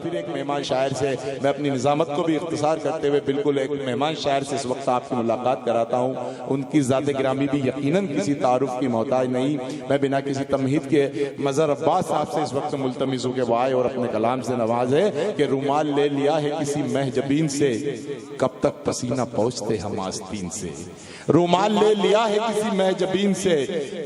پھر ایک مہمان شاعر سے میں اپنی نظامت کو بھی اختصار کرتے ہوئے بالکل ایک مہمان شاعر سے اس وقت آپ کی ملاقات کراتا ہوں. ان کی ذات گرامی بھی یقیناً کسی تعارف کی محتاج نہیں. میں بنا کسی تمہید کے مظہر عباس صاحب سے اس وقت ملتمس ہوں کہ وہ آئے اور اپنے کلام سے نوازے کہ رومال لے لیا ہے کسی محجبین سے, کب تک پسینہ پہنچتے ہم آستین سے. رومال لے لیا ہے کسی محجبین سے,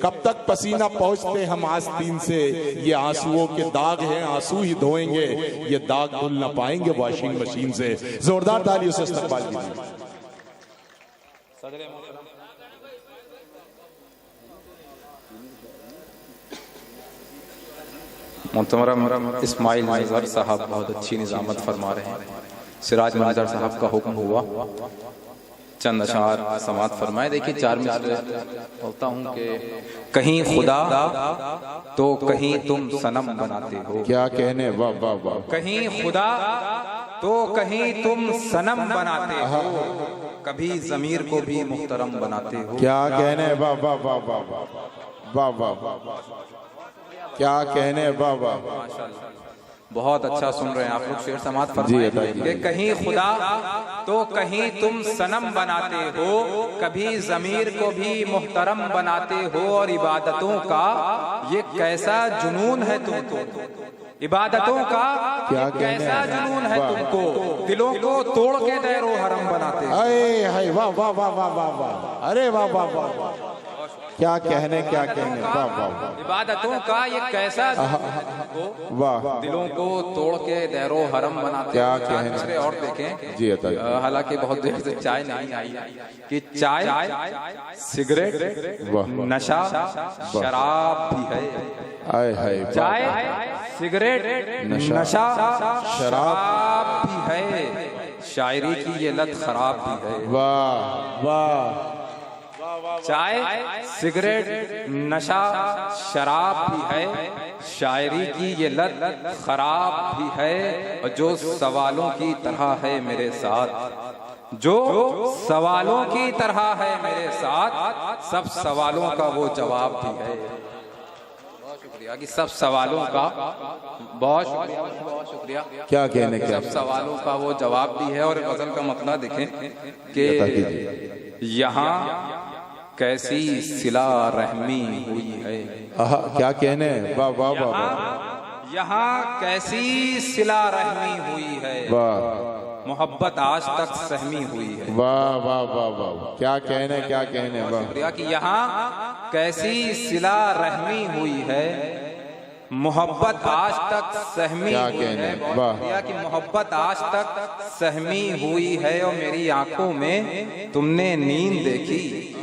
کب تک پسینہ پہنچتے ہم آستین سے. یہ آنسوؤں کے داغ ہیں, آنسو ہی دھوئیں گے, یہ داغ دھل نہ پائیں گے واشنگ مشین سے. زوردار تالیوں سے استقبال کیجیے. محترم اسماعیل مظہر صاحب بہت اچھی نظامت فرما رہے ہیں. سراج منظر صاحب کا حکم ہوا چند اشعار سماعت فرمائے. دیکھیے 4 مصرے بولتا ہوں کہ کہیں خدا تو کہیں تم صنم بناتے ہو. کیا کہنے, واہ واہ واہ. کہیں خدا تو کہیں تم صنم بناتے ہو, کبھی ضمیر کو بھی محترم بناتے ہو. کیا کہنے, واہ واہ واہ واہ واہ واہ واہ. کیا کہنے, واہ واہ. بہت اچھا سن رہے ہیں آپ لوگ. شعر سماعت فرمائیں کہ کہیں خدا تو کہیں تم صنم بناتے ہو, کبھی ضمیر کو بھی محترم بناتے ہو. اور عبادتوں کا یہ کیسا جنون ہے تم کو, عبادتوں کا یہ کیسا جنون ہے تم کو, دلوں کو توڑ کے دیر و حرم بناتے ہو. اے واہ واہ واہ واہ واہ واہ. ارے واہ واہ واہ. کیا کہنے, کیا کہنے, واہ واہ. عبادتوں کا یہ کیسا واہ, دلوں کو توڑ کے دیر و حرم بناتے. کیا کہنے. دوسرے اور دیکھیں جی حالانکہ بہت دیر سے چائے نہیں آئی کہ چائے سگریٹ نشہ شراب بھی ہے. چائے سگریٹ نشہ شراب بھی ہے, شاعری کی یہ لت خراب بھی ہے. واہ واہ. چائے سگریٹ نشہ شراب بھی ہے, شاعری کی یہ لت خراب بھی ہے. اور جو سوالوں کی طرح ہے میرے ساتھ, جو سوالوں کی طرح ہے میرے ساتھ, سب سوالوں کا وہ جواب بھی ہے. کہ سب سوالوں کا بہت شکریہ. کیا کہنے, کیا سب سوالوں کا وہ جواب بھی ہے. اور غزل کا مطلع دیکھیں کہ یہاں کیسی صلہ رحمی ہوئی ہے. کیا کہنے, واہ واہ واہ. یہاں کیسی صلہ رحمی ہوئی ہے, محبت آج تک سہمی ہوئی ہے. واہ واہ واہ واہ. کیا کہنے, کیا کہنے, واہ. شکریہ کہ یہاں کیسی صلہ رحمی ہوئی ہے, محبت آج تک سہمی ہوئی ہے. شکریہ کہ محبت آج تک سہمی ہوئی ہے. اور میری آنکھوں میں تم نے نیند دیکھی,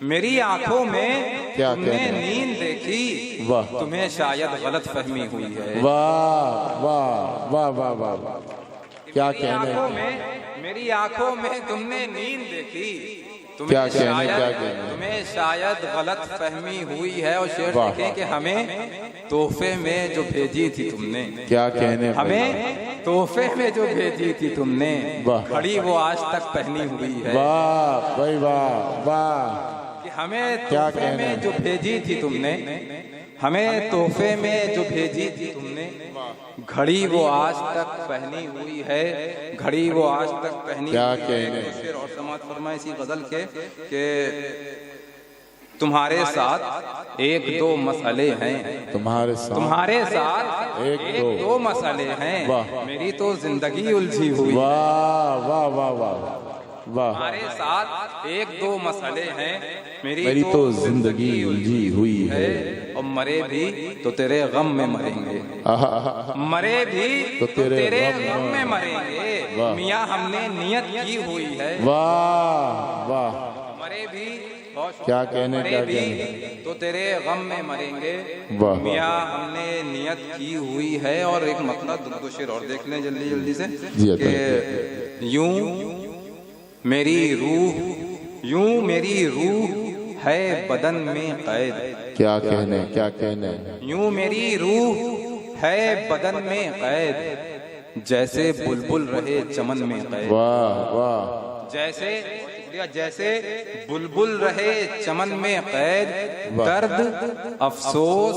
میری آنکھوں میں تم نے نیند دیکھی, تمہیں شاید غلط فہمی ہوئی ہے. واہ واہ واہ واہ واہ. کیا کہنے, میری آنکھوں میں تم نے نیند دیکھی, کیا کہنے, کیا کہنے, تمہیں شاید غلط فہمی ہوئی ہے. اور شعر دیکھیں کہ ہمیں تحفے میں جو بھیجی تھی تم نے, کیا کہنے, ہمیں تحفے میں جو بھیجی تھی تم نے, گھڑی وہ آج تک پہنی ہوئی ہے. واہ بھائی واہ واہ. ہمیں تحفے میں جو بھیجی تھی تم نے, ہمیں تحفے میں جو بھیجی تھی تم نے, گھڑی وہ آج تک پہنی ہوئی ہے, گھڑی وہ آج تک پہنی ہوئی ہے. اور سماعت فرمائے اسی غزل کے کہ تمہارے ساتھ ایک دو مسئلے ہیں, تمہارے ساتھ ایک دو مسئلے ہیں, میری تو زندگی الجھی ہوئی. واہ واہ واہ واہ. ہمارے ساتھ ایک دو مسئلے ہیں, میری تو زندگی الجھی ہوئی ہے. اور مرے بھی تو تیرے غم میں مریں گے, مرے بھی تو تیرے غم میں مریں گے. میاں ہم نے نیت کی ہوئی ہے. واہ واہ. مرے بھی کیا کہنے, کیا کہنے, تو تیرے غم میں مریں گے, میاں ہم نے نیت کی ہوئی ہے. اور ایک مطلب دو شعر اور دیکھ لیں جلدی جلدی سے کہ یوں میری روح ہے بدن میں قید. کیا کہنے, کیا کہنے, یوں میری روح ہے بدن میں قید, جیسے بلبل رہے چمن میں قید. واہ واہ. جیسے بلبل رہے چمن میں قید, درد افسوس